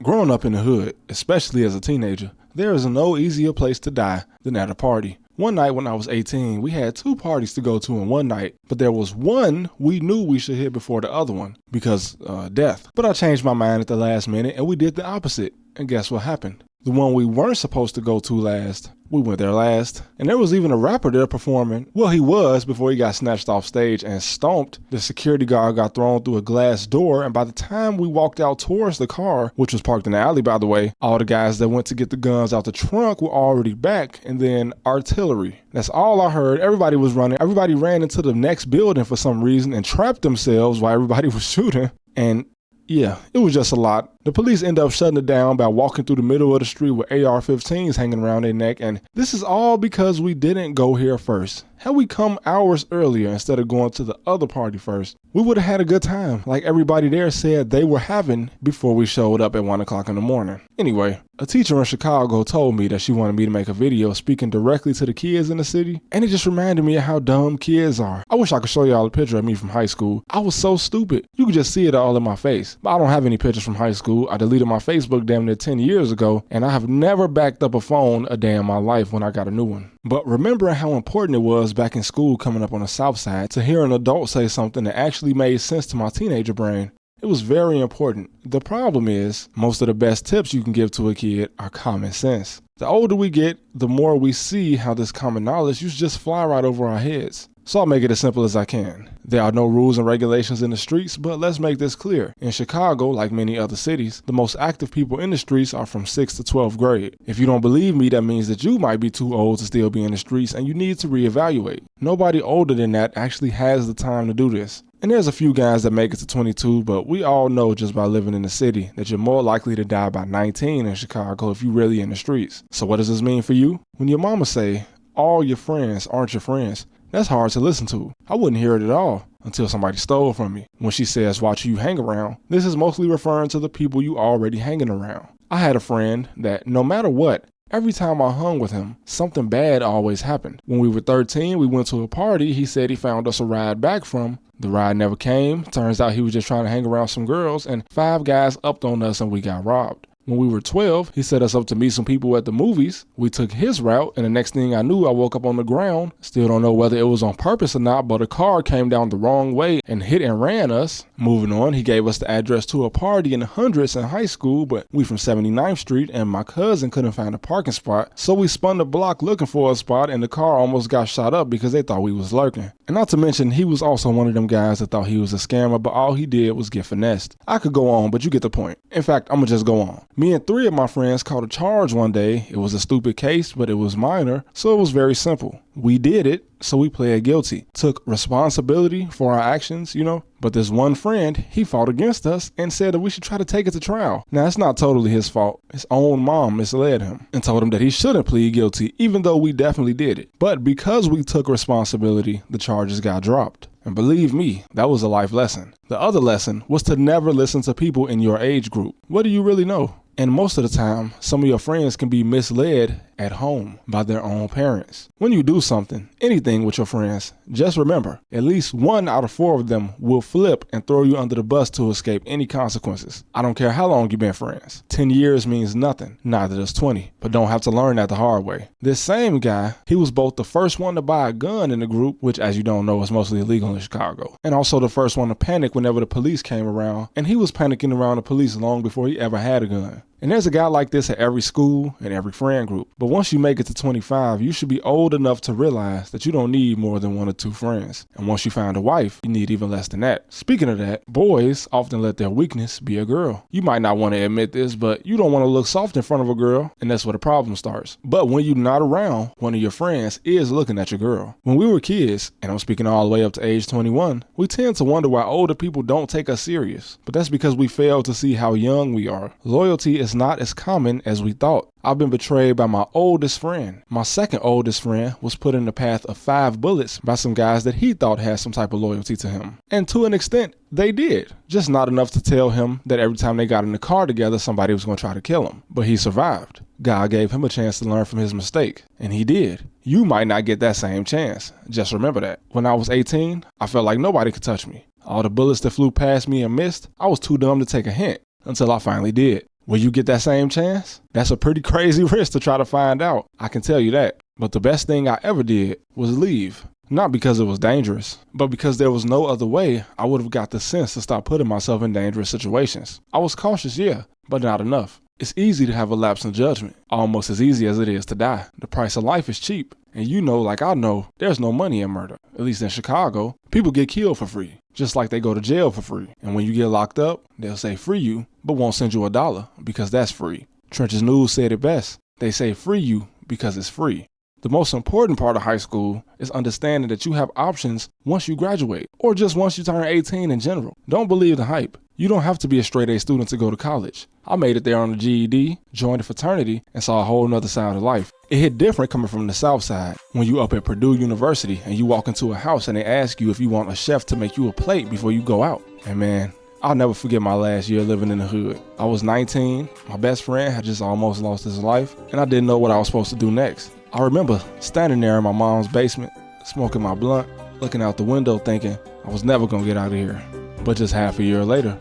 Growing up in the hood, especially as a teenager, there is no easier place to die than at a party. One night when I was 18, we had 2 parties to go to in one night, but there was one we knew we should hit before the other one because death. But I changed my mind at the last minute and we did the opposite. And guess what happened? The one we weren't supposed to go to last, we went there last. And there was even a rapper there performing. Well, he was before he got snatched off stage and stomped. The security guard got thrown through a glass door. And by the time we walked out towards the car, which was parked in the alley, by the way, all the guys that went to get the guns out the trunk were already back. And then artillery. That's all I heard. Everybody was running. Everybody ran into the next building for some reason and trapped themselves while everybody was shooting. And yeah, it was just a lot. The police end up shutting it down by walking through the middle of the street with AR-15s hanging around their neck, and this is all because we didn't go here first. Had we come hours earlier instead of going to the other party first, we would have had a good time, like everybody there said they were having before we showed up at 1 o'clock in the morning. Anyway, a teacher in Chicago told me that she wanted me to make a video speaking directly to the kids in the city, and it just reminded me of how dumb kids are. I wish I could show y'all a picture of me from high school. I was so stupid. You could just see it all in my face. But I don't have any pictures from high school. I deleted my Facebook damn near 10 years ago, and I have never backed up a phone a day in my life when I got a new one. But remembering how important it was back in school coming up on the South Side to hear an adult say something that actually made sense to my teenager brain, it was very important. The problem is, most of the best tips you can give to a kid are common sense. The older we get, the more we see how this common knowledge used to just fly right over our heads. So I'll make it as simple as I can. There are no rules and regulations in the streets, but let's make this clear. In Chicago, like many other cities, the most active people in the streets are from 6th to 12th grade. If you don't believe me, that means that you might be too old to still be in the streets and you need to reevaluate. Nobody older than that actually has the time to do this. And there's a few guys that make it to 22, but we all know just by living in the city that you're more likely to die by 19 in Chicago if you're really in the streets. So what does this mean for you? When your mama say, all your friends aren't your friends, that's hard to listen to. I wouldn't hear it at all until somebody stole from me. When she says watch who you hang around, this is mostly referring to the people you already hanging around. I had a friend that no matter what, every time I hung with him, something bad always happened. When we were 13, we went to a party he said he found us a ride back from. The ride never came. Turns out he was just trying to hang around some girls and 5 guys upped on us and we got robbed. When we were 12, he set us up to meet some people at the movies. We took his route, and the next thing I knew, I woke up on the ground. Still don't know whether it was on purpose or not, but a car came down the wrong way and hit and ran us. Moving on, he gave us the address to a party in the hundreds in high school, but we from 79th Street, and my cousin couldn't find a parking spot. So we spun the block looking for a spot, and the car almost got shot up because they thought we was lurking. And not to mention, he was also one of them guys that thought he was a scammer, but all he did was get finessed. I could go on, but you get the point. In fact, I'm gonna just go on. Me and 3 of my friends caught a charge one day. It was a stupid case, but it was minor, so it was very simple. We did it, so we pled guilty. Took responsibility for our actions, But this one friend, he fought against us and said that we should try to take it to trial. Now, it's not totally his fault. His own mom misled him and told him that he shouldn't plead guilty, even though we definitely did it. But because we took responsibility, the charges got dropped. And believe me, that was a life lesson. The other lesson was to never listen to people in your age group. What do you really know? And most of the time, some of your friends can be misled at home by their own parents. When you do something, anything with your friends, just remember, at least 1 out of 4 of them will flip and throw you under the bus to escape any consequences. I don't care how long you've been friends. 10 years means nothing, neither does 20, but don't have to learn that the hard way. This same guy, he was both the first one to buy a gun in the group, which as you don't know is mostly illegal in Chicago, and also the first one to panic whenever the police came around, and he was panicking around the police long before he ever had a gun. And there's a guy like this at every school and every friend group. But once you make it to 25, you should be old enough to realize that you don't need more than 1 or 2 friends. And once you find a wife, you need even less than that. Speaking of that, boys often let their weakness be a girl. You might not want to admit this, but you don't want to look soft in front of a girl, and that's where the problem starts. But when you're not around, one of your friends is looking at your girl. When we were kids, and I'm speaking all the way up to age 21, we tend to wonder why older people don't take us serious. But that's because we fail to see how young we are. Loyalty is not as common as we thought. I've been betrayed by my oldest friend. My second oldest friend was put in the path of 5 bullets by some guys that he thought had some type of loyalty to him. And to an extent, they did. Just not enough to tell him that every time they got in the car together, somebody was going to try to kill him. But he survived. God gave him a chance to learn from his mistake. And he did. You might not get that same chance. Just remember that. When I was 18, I felt like nobody could touch me. All the bullets that flew past me and missed, I was too dumb to take a hint until I finally did. Will you get that same chance? That's a pretty crazy risk to try to find out, I can tell you that. But the best thing I ever did was leave. Not because it was dangerous, but because there was no other way I would have got the sense to stop putting myself in dangerous situations. I was cautious, yeah, but not enough. It's easy to have a lapse in judgment, almost as easy as it is to die. The price of life is cheap, and you know, like I know, there's no money in murder. At least in Chicago, people get killed for free, just like they go to jail for free. And when you get locked up, they'll say free you, but won't send you $1 because that's free. Trenches News said it best. They say free you because it's free. The most important part of high school is understanding that you have options once you graduate, or just once you turn 18 in general. Don't believe the hype. You don't have to be a straight A student to go to college. I made it there on the GED, joined a fraternity, and saw a whole nother side of life. It hit different coming from the South Side. When you up at Purdue University and you walk into a house and they ask you if you want a chef to make you a plate before you go out. And man, I'll never forget my last year living in the hood. I was 19, my best friend had just almost lost his life, and I didn't know what I was supposed to do next. I remember standing there in my mom's basement, smoking my blunt, looking out the window thinking I was never gonna get out of here. But just half a year later,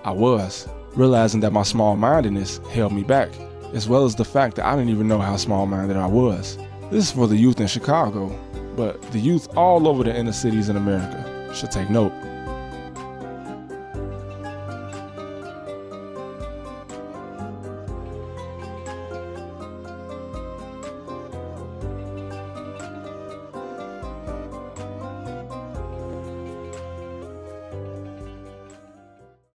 I was, realizing that my small-mindedness held me back, as well as the fact that I didn't even know how small-minded I was. This is for the youth in Chicago, but the youth all over the inner cities in America should take note.